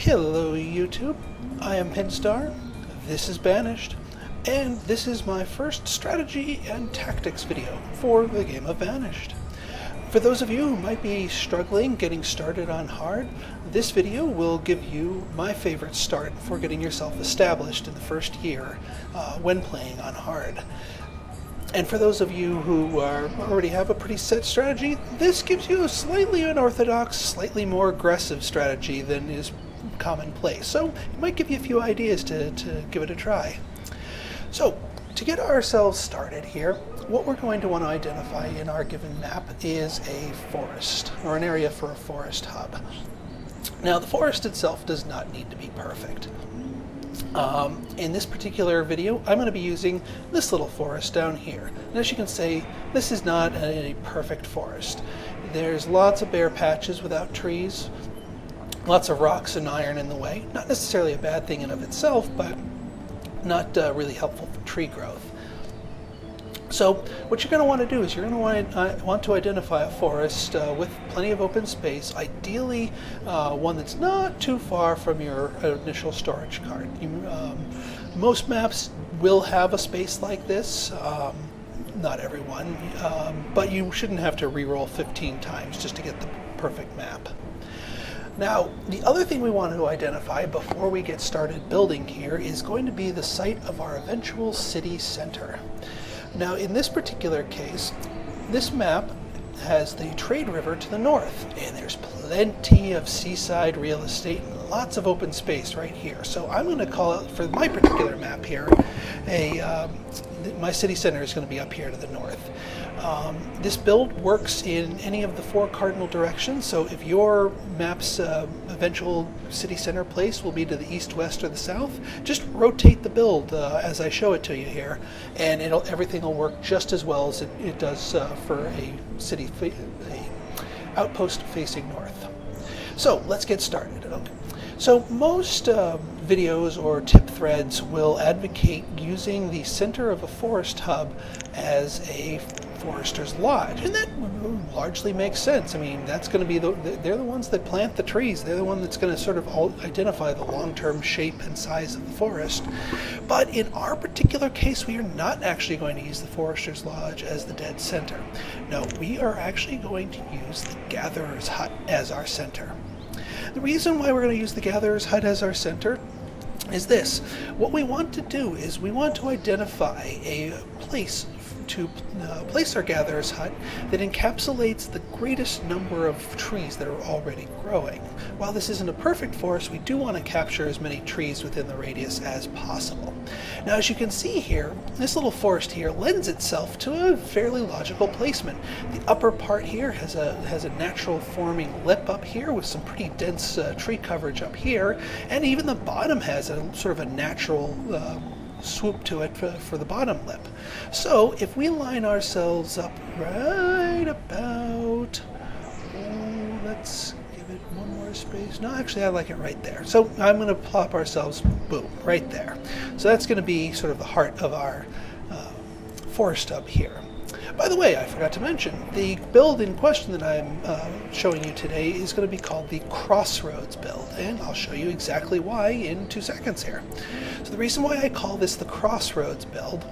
Hello YouTube, I am Pinstar, this is Banished, and this is my first strategy and tactics video for the game of Banished. For those of you who might be struggling getting started on hard, this video will give you my favorite start for getting yourself established in the first year when playing on hard. And for those of you who already have a pretty set strategy, this gives you a slightly unorthodox, slightly more aggressive strategy than is commonplace. So it might give you a few ideas to give it a try. So to get ourselves started here, what we're going to want to identify in our given map is a forest, or an area for a forest hub. Now the forest itself does not need to be perfect. In this particular video, I'm going to be using this little forest down here. And as you can see, this is not a perfect forest. There's lots of bare patches without trees, lots of rocks and iron in the way. Not necessarily a bad thing in of itself, but not really helpful for tree growth. So what you're going to want to do is you're going to want to identify a forest with plenty of open space, ideally one that's not too far from your initial storage card. Most maps will have a space like this, not everyone, but you shouldn't have to re-roll 15 times just to get the perfect map. Now, the other thing we want to identify before we get started building here is going to be the site of our eventual city center. Now, in this particular case, this map has the trade river to the north, and there's plenty of seaside real estate and lots of open space right here. So I'm going to call it, for my particular map here, my city center is going to be up here to the north. This build works in any of the four cardinal directions, so if your map's eventual city center place will be to the east, west, or the south, just rotate the build as I show it to you here, and everything will work just as well as it does for a outpost facing north. So let's get started. Okay. So most videos or tip threads will advocate using the center of a forest hub as a forester's lodge, and that largely makes sense. I mean, that's going to be they're the ones that plant the trees. They're the one that's going to sort of identify the long-term shape and size of the forest. But in our particular case, we are not actually going to use the forester's lodge as the dead center. No, we are actually going to use the gatherer's hut as our center. The reason why we're going to use the gatherer's hut as our center is this. What we want to do is we want to identify a place to place our gatherer's hut that encapsulates the greatest number of trees that are already growing. While this isn't a perfect forest, we do want to capture as many trees within the radius as possible. Now, as you can see here, this little forest here lends itself to a fairly logical placement. The upper part here has a natural forming lip up here with some pretty dense tree coverage up here, and even the bottom has a sort of a natural swoop to it for the bottom lip. So if we line ourselves up right about, let's give it one more space. No, actually I like it right there. So I'm going to plop ourselves, boom, right there. So that's going to be sort of the heart of our forest up here. By the way, I forgot to mention, the build in question that I'm showing you today is going to be called the Crossroads build, and I'll show you exactly why in 2 seconds here. So the reason why I call this the Crossroads build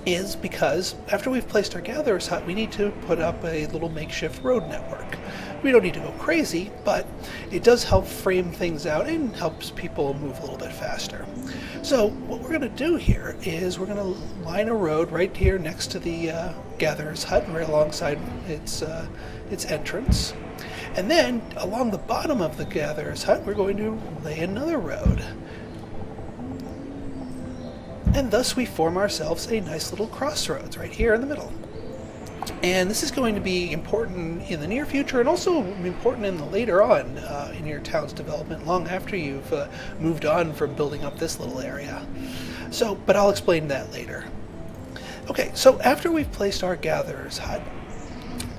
is because after we've placed our gatherer's hut, we need to put up a little makeshift road network. We don't need to go crazy, but it does help frame things out and helps people move a little bit faster. So what we're going to do here is we're going to line a road right here next to the gatherer's hut, right alongside its entrance. And then along the bottom of the gatherer's hut, we're going to lay another road. And thus we form ourselves a nice little crossroads right here in the middle. And this is going to be important in the near future and also important in the later on in your town's development, long after you've moved on from building up this little area. So, but I'll explain that later. Okay, so after we've placed our gatherer's hut,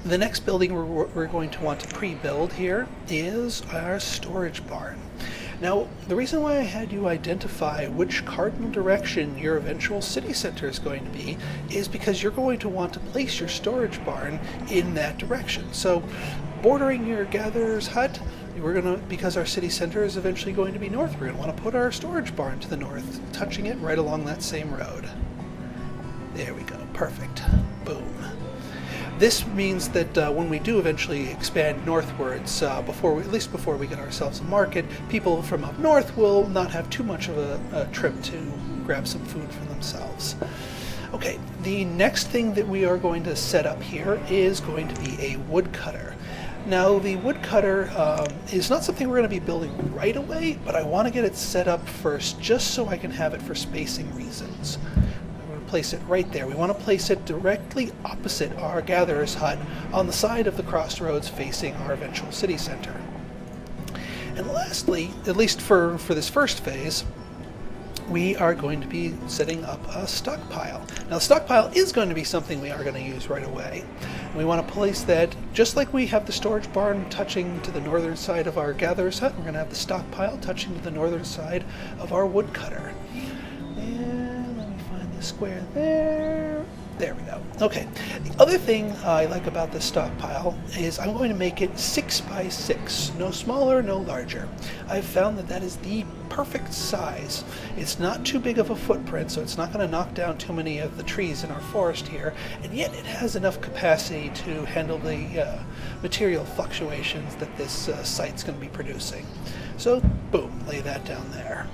the next building we're going to want to pre-build here is our storage barn. Now, the reason why I had you identify which cardinal direction your eventual city center is going to be is because you're going to want to place your storage barn in that direction. So, bordering your gatherer's hut, because our city center is eventually going to be north, we're going to want to put our storage barn to the north, touching it right along that same road. There we go. Perfect. Boom. This means that when we do eventually expand northwards, at least before we get ourselves a market, people from up north will not have too much of a trip to grab some food for themselves. Okay, the next thing that we are going to set up here is going to be a woodcutter. Now, the woodcutter is not something we're going to be building right away, but I want to get it set up first just so I can have it for spacing reasons. Place it right there. We want to place it directly opposite our gatherer's hut on the side of the crossroads facing our eventual city center. And lastly, at least for this first phase, we are going to be setting up a stockpile. Now, the stockpile is going to be something we are going to use right away. We want to place that just like we have the storage barn touching to the northern side of our gatherer's hut. We're going to have the stockpile touching to the northern side of our woodcutter. Square there. There we go. Okay. The other thing I like about this stockpile is I'm going to make it 6 by 6. No smaller, no larger. I've found that is the perfect size. It's not too big of a footprint, so it's not going to knock down too many of the trees in our forest here, and yet it has enough capacity to handle the material fluctuations that this site's going to be producing. So, boom, lay that down there.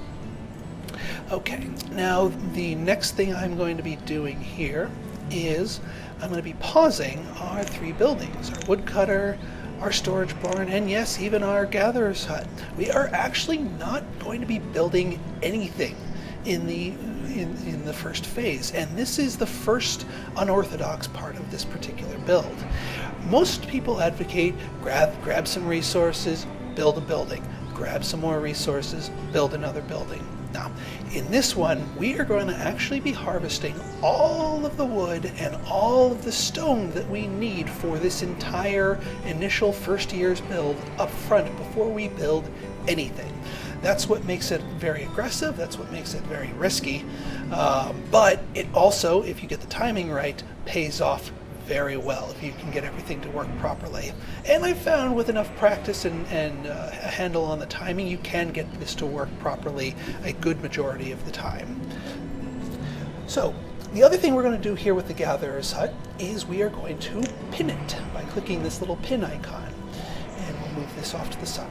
Okay, now the next thing I'm going to be doing here is I'm going to be pausing our 3 buildings, our woodcutter, our storage barn, and yes, even our gatherer's hut. We are actually not going to be building anything in the first phase, and this is the first unorthodox part of this particular build. Most people advocate grab some resources, build a building, grab some more resources, build another building. Now, in this one, we are going to actually be harvesting all of the wood and all of the stone that we need for this entire initial first year's build up front before we build anything. That's what makes it very aggressive, that's what makes it very risky, but it also, if you get the timing right, pays off very well if you can get everything to work properly. And I've found with enough practice and a handle on the timing, you can get this to work properly a good majority of the time. So, the other thing we're going to do here with the gatherer's hut is we are going to pin it by clicking this little pin icon. And we'll move this off to the side.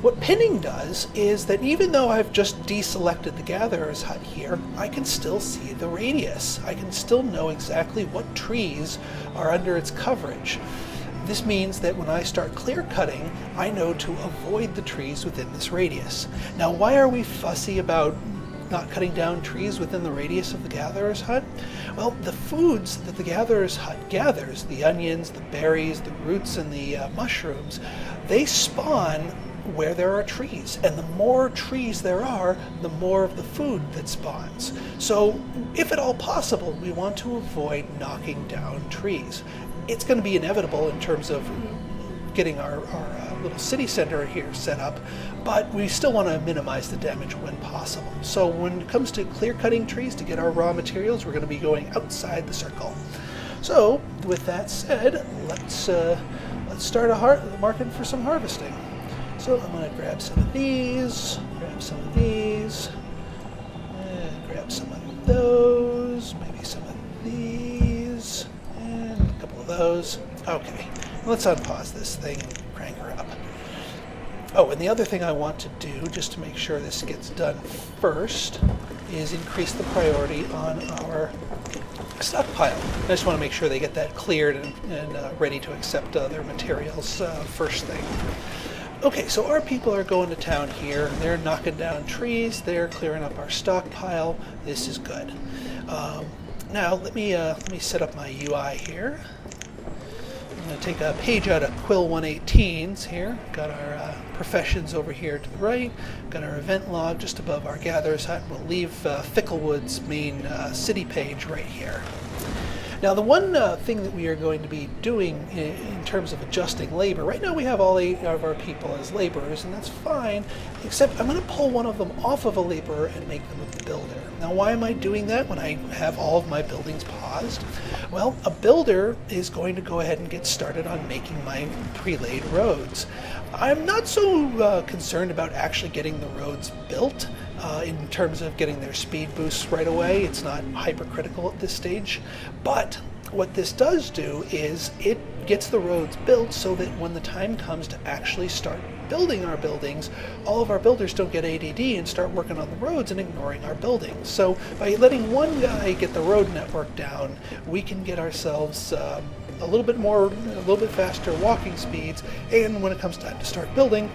What pinning does is that even though I've just deselected the gatherer's hut here, I can still see the radius. I can still know exactly what trees are under its coverage. This means that when I start clear cutting, I know to avoid the trees within this radius. Now, why are we fussy about not cutting down trees within the radius of the gatherer's hut? Well, the foods that the gatherer's hut gathers, the onions, the berries, the roots, and the mushrooms, they spawn where there are trees, and the more trees there are, the more of the food that spawns. So, if at all possible, we want to avoid knocking down trees. It's going to be inevitable in terms of getting our little city center here set up, but we still want to minimize the damage when possible. So when it comes to clear cutting trees to get our raw materials, we're going to be going outside the circle. So with that said, let's start marking for some harvesting. So I'm going to grab some of these, grab some of these, and grab some of those, maybe some of these, and a couple of those. Okay, let's unpause this thing and crank her up. Oh, and the other thing I want to do, just to make sure this gets done first, is increase the priority on our stockpile. I just want to make sure they get that cleared and ready to accept their materials first thing. Okay, so our people are going to town here. They're knocking down trees. They're clearing up our stockpile. This is good. Now let me set up my UI here. I'm going to take a page out of Quill 118's here. Got our professions over here to the right. Got our event log just above our gatherer's hut. We'll leave Ficklewood's main city page right here. Now, the one thing that we are going to be doing in terms of adjusting labor, right now we have all 8 of our people as laborers, and that's fine, except I'm going to pull one of them off of a laborer and make them a builder. Now, why am I doing that when I have all of my buildings paused? Well, a builder is going to go ahead and get started on making my pre-laid roads. I'm not so concerned about actually getting the roads built in terms of getting their speed boosts right away. It's not hypercritical at this stage. But what this does do is it gets the roads built so that when the time comes to actually start building our buildings, all of our builders don't get ADD and start working on the roads and ignoring our buildings. So by letting one guy get the road network down, we can get ourselves a little bit faster walking speeds, and when it comes time to start building,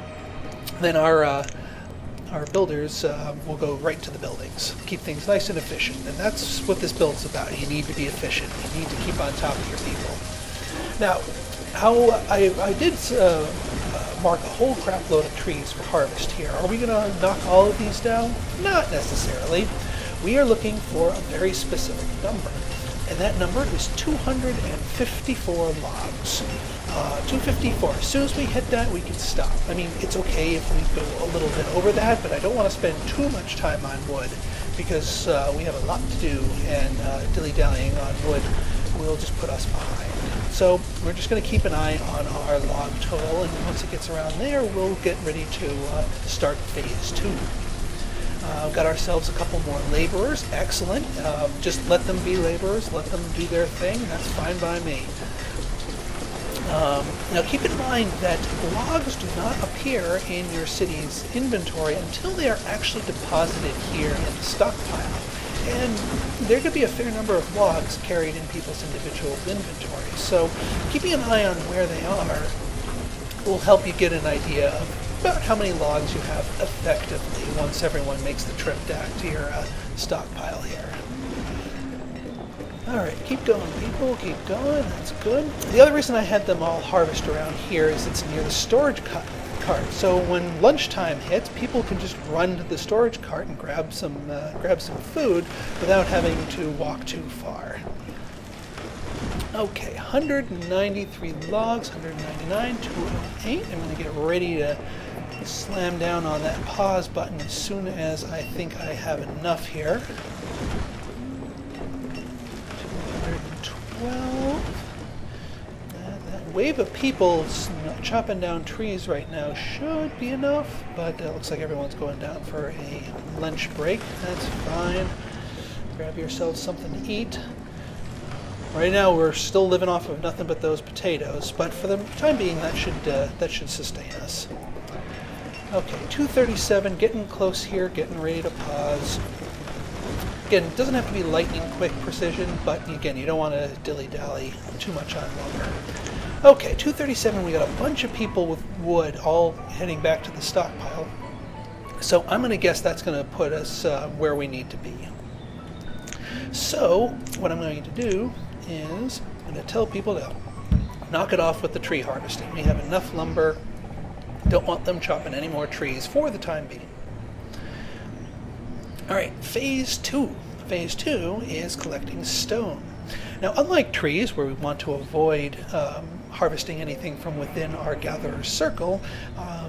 then our builders will go right to the buildings. Keep things nice and efficient, and that's what this build's about. You need to be efficient. You need to keep on top of your people. Now, I did mark a whole crap load of trees for harvest here. Are we going to knock all of these down? Not necessarily. We are looking for a very specific number, and that number is 254 logs. 254. As soon as we hit that, we can stop. I mean, it's okay if we go a little bit over that, but I don't want to spend too much time on wood because we have a lot to do, and dilly-dallying on wood will just put us behind. So we're just going to keep an eye on our log total, and once it gets around there, we'll get ready to start phase 2. Got ourselves a couple more laborers. Excellent. Just let them be laborers. Let them do their thing. That's fine by me. Now keep in mind that logs do not appear in your city's inventory until they are actually deposited here in the stockpile. And there could be a fair number of logs carried in people's individual inventories. So keeping an eye on where they are will help you get an idea of about how many logs you have effectively once everyone makes the trip down to your stockpile here. Alright, keep going people, keep going, that's good. The other reason I had them all harvest around here is it's near the storage cart. So when lunchtime hits, people can just run to the storage cart and grab some food without having to walk too far. Okay, 193 logs, 199, 208. I'm going to get ready to slam down on that pause button as soon as I think I have enough here. 212. That wave of people chopping down trees right now should be enough, but it looks like everyone's going down for a lunch break. That's fine. Grab yourselves something to eat. Right now we're still living off of nothing but those potatoes, but for the time being that should sustain us. Okay, 237, getting close here, getting ready to pause. Again, it doesn't have to be lightning quick precision, but again, you don't want to dilly-dally too much on lumber. Okay, 237, we got a bunch of people with wood all heading back to the stockpile. So I'm going to guess that's going to put us where we need to be. So what I'm going to do is I'm going to tell people to knock it off with the tree harvesting. We have enough lumber. Don't want them chopping any more trees for the time being. All right, phase 2. Phase 2 is collecting stone. Now, unlike trees, where we want to avoid harvesting anything from within our gatherer's circle,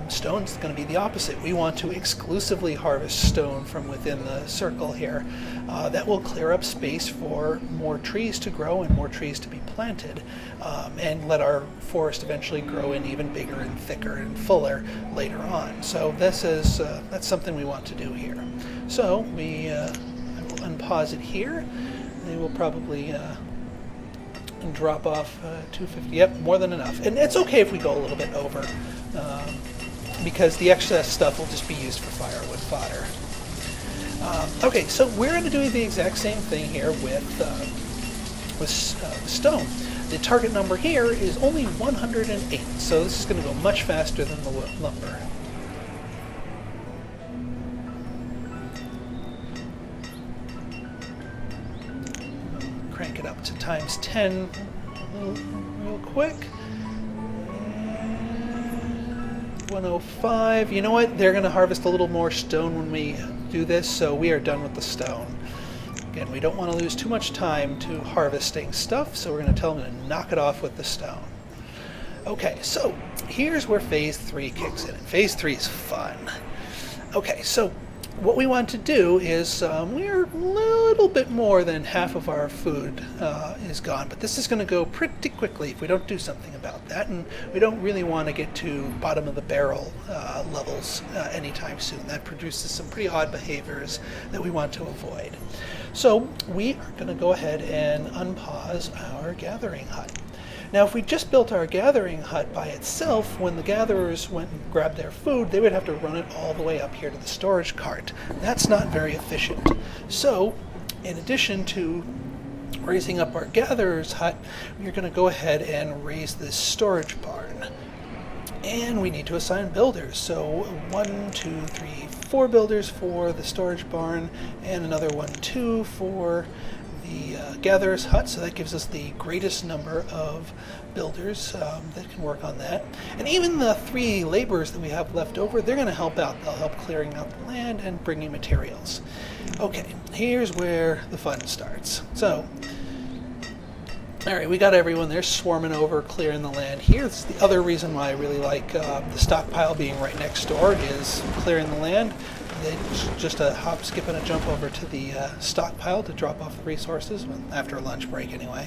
stone is going to be the opposite. We want to exclusively harvest stone from within the circle here. That will clear up space for more trees to grow and more trees to be planted, and let our forest eventually grow in even bigger and thicker and fuller later on. So this is that's something we want to do here. So I will unpause it here. They will probably drop off 250. Yep, more than enough. And it's okay if we go a little bit over, because the excess stuff will just be used for firewood fodder. Okay, so we're going to do the exact same thing here with stone. The target number here is only 108, so this is going to go much faster than the lumber. Crank it up to times 10 real quick. 105. You know what? They're going to harvest a little more stone when we do this, so we are done with the stone. Again, we don't want to lose too much time to harvesting stuff, so we're going to tell them to knock it off with the stone. Okay, so here's where phase 3 kicks in. Phase 3 is fun. Okay, so what we want to do is we're a little bit more than half of our food is gone, but this is going to go pretty quickly if we don't do something about that, and we don't really want to get to bottom of the barrel levels anytime soon. That produces some pretty odd behaviors that we want to avoid. So we are going to go ahead and unpause our gathering hut. Now, if we just built our gathering hut by itself, when the gatherers went and grabbed their food, they would have to run it all the way up here to the storage cart. That's not very efficient. So, in addition to raising up our gatherer's hut, we're going to go ahead and raise this storage barn. And we need to assign builders. So 1, 2, 3, 4 builders for the storage barn, and another 1, 2 for the gatherer's hut, so that gives us the greatest number of builders that can work on that. And even the 3 laborers that we have left over, they're going to help out. They'll help clearing out the land and bringing materials. Okay, here's where the fun starts. So, alright, we got everyone there swarming over, clearing the land. Here's the other reason why I really like the stockpile being right next door, is clearing the land. It's just a hop, skip, and a jump over to the stockpile to drop off the resources, after a lunch break anyway.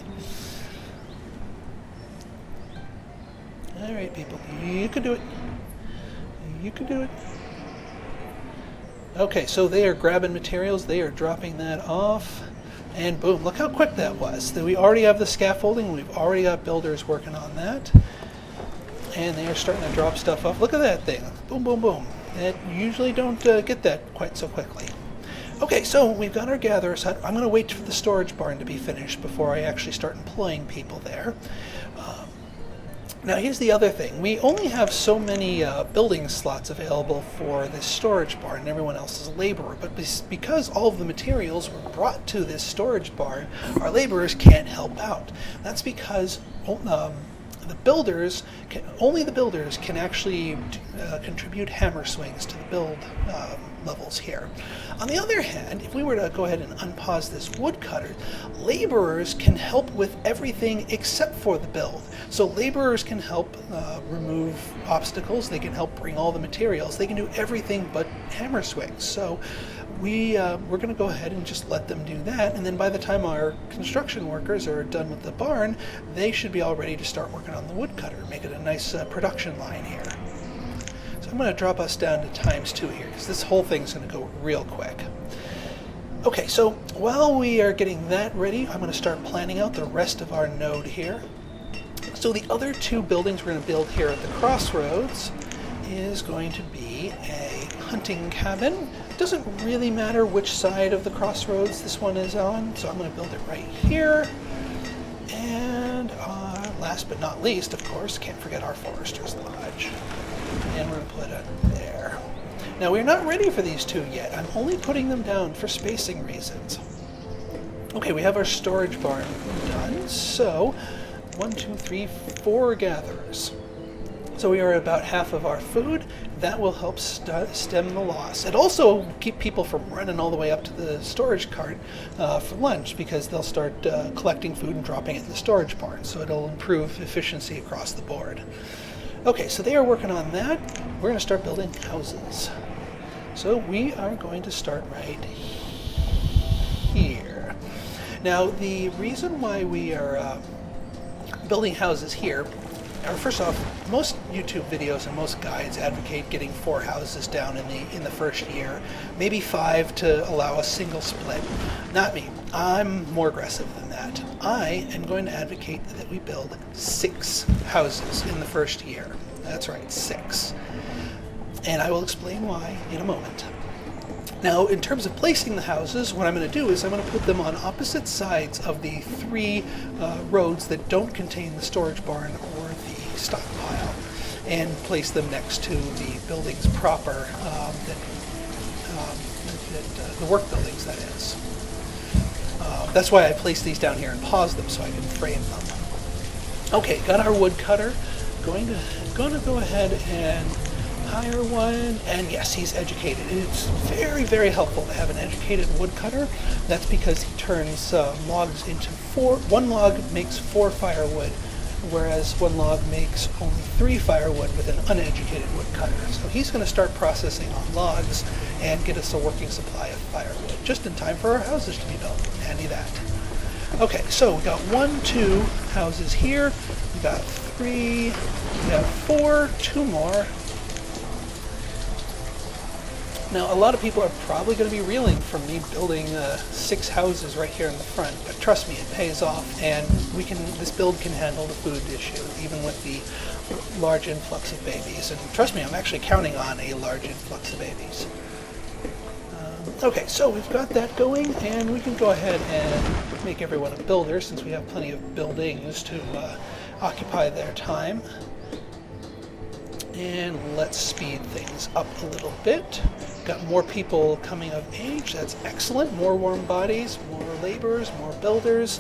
Alright, people, you can do it. You can do it. Okay, so they are grabbing materials, they are dropping that off, and boom, look how quick that was. We already have the scaffolding, we've already got builders working on that, and they are starting to drop stuff off. Look at that thing, boom, boom, boom. You usually don't get that quite so quickly. Okay, so we've got our gatherer's hut. I'm going to wait for the storage barn to be finished before I actually start employing people there. Now here's the other thing. We only have so many building slots available for this storage barn, and everyone else is a laborer. But because all of the materials were brought to this storage barn, our laborers can't help out. That's because only the builders can actually contribute hammer swings to the build levels here. On the other hand, if we were to go ahead and unpause this woodcutter, laborers can help with everything except for the build. So laborers can help remove obstacles, they can help bring all the materials, they can do everything but hammer swings. So we're going to go ahead and just let them do that, and then by the time our construction workers are done with the barn, they should be all ready to start working on the woodcutter, make it a nice production line here. So I'm going to drop us down to ×2 here, because this whole thing's going to go real quick. Okay, so while we are getting that ready, I'm going to start planning out the rest of our node here. So the other 2 buildings we're going to build here at the Crossroads is going to be a hunting cabin. It doesn't really matter which side of the Crossroads this one is on, so I'm going to build it right here. And last but not least, of course, can't forget our Forester's Lodge. And we're going to put it there. Now, we're not ready for these 2 yet. I'm only putting them down for spacing reasons. Okay, we have our storage barn done. So, 1, 2, 3, 4 gatherers. So we are at about half of our food. That will help stem the loss. It also keep people from running all the way up to the storage cart for lunch, because they'll start collecting food and dropping it in the storage barn. So it'll improve efficiency across the board. Okay, so they are working on that. We're going to start building houses. So we are going to start right here. Now, the reason why we are building houses here, first off, most YouTube videos and most guides advocate getting 4 houses down in the first year, maybe 5 to allow a single split. Not me. I'm more aggressive than that. I am going to advocate that we build 6 houses in the first year. That's right, 6. And I will explain why in a moment. Now, in terms of placing the houses, what I'm going to do is I'm going to put them on opposite sides of the 3 roads that don't contain the storage barn or the stockpile, and place them next to the buildings proper, the work buildings, that is. That's why I placed these down here and paused them so I can frame them. Okay, got our woodcutter. Going to go ahead and hire one, and yes, he's educated. It's very, very helpful to have an educated woodcutter. That's because he turns logs into 4. 1 log makes 4 firewood whereas one log makes only 3 firewood with an uneducated woodcutter. So he's going to start processing on logs and get us a working supply of firewood, just in time for our houses to be built. Handy that. Okay, so we got 1, 2 houses here, we got 3, we have 4, 2 more. Now, a lot of people are probably going to be reeling from me building 6 houses right here in the front, but trust me, it pays off, and this build can handle the food issue, even with the large influx of babies. And trust me, I'm actually counting on a large influx of babies. Okay, so we've got that going, and we can go ahead and make everyone a builder, since we have plenty of buildings to occupy their time. And let's speed things up a little bit. Got more people coming of age, that's excellent. More warm bodies, more laborers, more builders.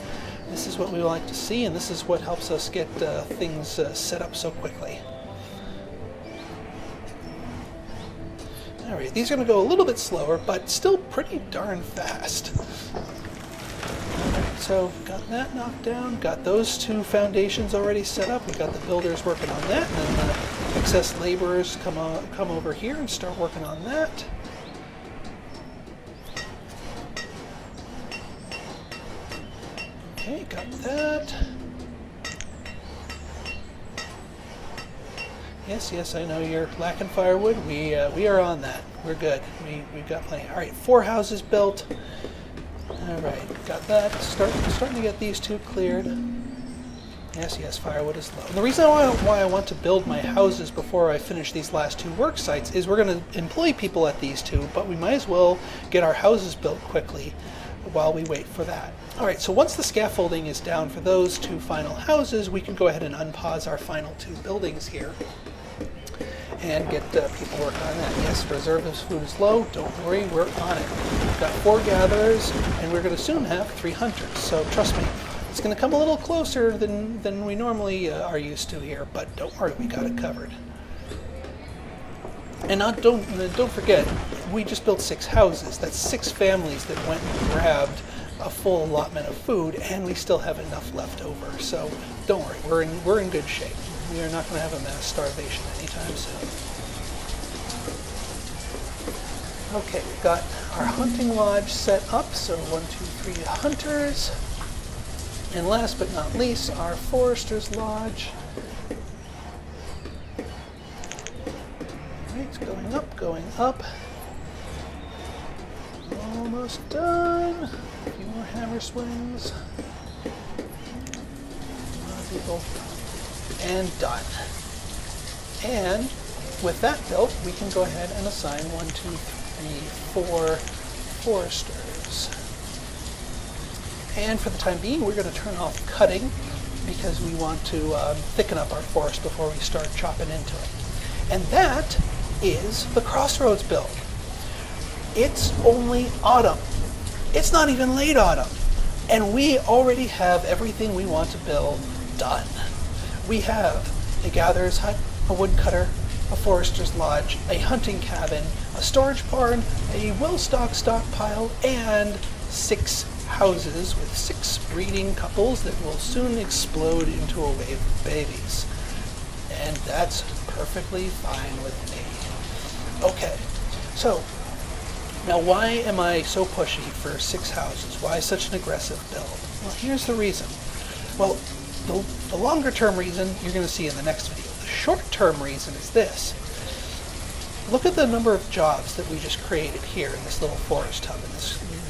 This is what we like to see, and this is what helps us get things set up so quickly. Alright, these are going to go a little bit slower, but still pretty darn fast. Alright, so got that knocked down, got those 2 foundations already set up, we got the builders working on that, and then the excess laborers come over here and start working on that. Okay, got that. Yes, I know you're lacking firewood. We are on that. We're good. We've got plenty. All right, 4 houses built. All right, got that. Starting to get these 2 cleared. Yes, firewood is low. And the reason why I want to build my houses before I finish these last 2 work sites is we're going to employ people at these 2, but we might as well get our houses built quickly while we wait for that. All right, so once the scaffolding is down for those 2 final houses, we can go ahead and unpause our final 2 buildings here and get people working on that. Yes, reservist food is low. Don't worry, we're on it. We've got 4 gatherers, and we're going to soon have 3 hunters. So trust me, it's going to come a little closer than we normally are used to here, but don't worry, we got it covered. And don't forget, we just built 6 houses. That's 6 families that went and grabbed a full allotment of food, and we still have enough left over. So don't worry, we're in good shape. We are not going to have a mass starvation anytime soon. Okay, we've got our hunting lodge set up, so 1, 2, 3 hunters. And last but not least, our forester's lodge. Alright, going up. Almost done. A few more hammer swings. A lot of people. And done. And with that built, we can go ahead and assign 1, 2, 3, 4 foresters. And for the time being, we're going to turn off cutting because we want to thicken up our forest before we start chopping into it. And that is the Crossroads build. It's only autumn. It's not even late autumn. And we already have everything we want to build done. We have a gatherer's hut, a woodcutter, a forester's lodge, a hunting cabin, a storage barn, a well-stocked stockpile, and 6 houses with 6 breeding couples that will soon explode into a wave of babies. And that's perfectly fine with me. Okay, so now why am I so pushy for 6 houses? Why such an aggressive build? Well, here's the reason. Well, the longer term reason you're going to see in the next video. The short term reason is this. Look at the number of jobs that we just created here in this little forest hub in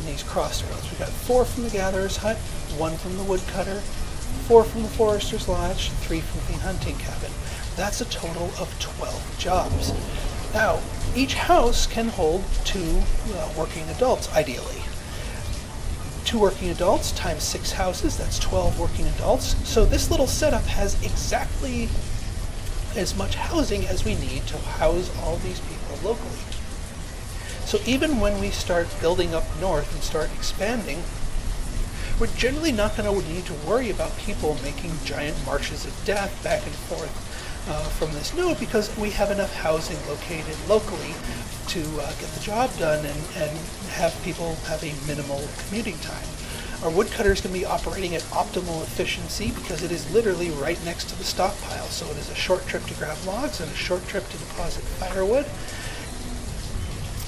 these crossroads. We've got 4 from the gatherer's hut, 1 from the woodcutter, 4 from the forester's lodge, 3 from the hunting cabin. That's a total of 12 jobs. Now, each house can hold 2 working adults, ideally. 2 working adults times 6 houses, that's 12 working adults. So this little setup has exactly as much housing as we need to house all these people locally. So even when we start building up north and start expanding, we're generally not going to need to worry about people making giant marches of death back and forth from this node, because we have enough housing located locally to get the job done and have people have a minimal commuting time. Our woodcutter is going to be operating at optimal efficiency because it is literally right next to the stockpile. So it is a short trip to grab logs and a short trip to deposit firewood.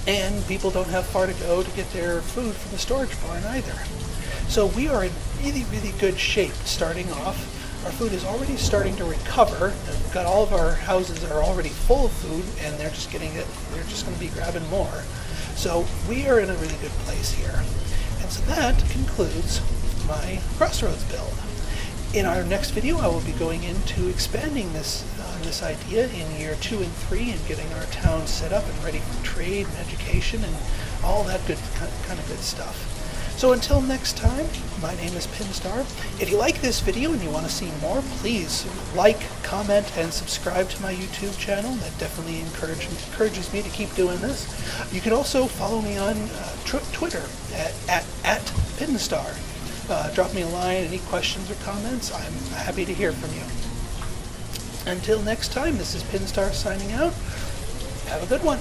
And people don't have far to go to get their food from the storage barn either. So we are in really, really good shape starting off. Our food is already starting to recover. We've got all of our houses are already full of food, and they're just going to be grabbing more. So we are in a really good place here. And so that concludes my Crossroads build. In our next video, I will be going into expanding this idea in year 2 and 3 and getting our town set up and ready for trade and education and all that good kind of good stuff. So until next time, my name is Pinstar. If you like this video and you want to see more, please like, comment, and subscribe to my YouTube channel. That definitely encourages me to keep doing this. You can also follow me on Twitter at Pinstar. Drop me a line, any questions or comments. I'm happy to hear from you. Until next time, this is Pinstar signing out. Have a good one.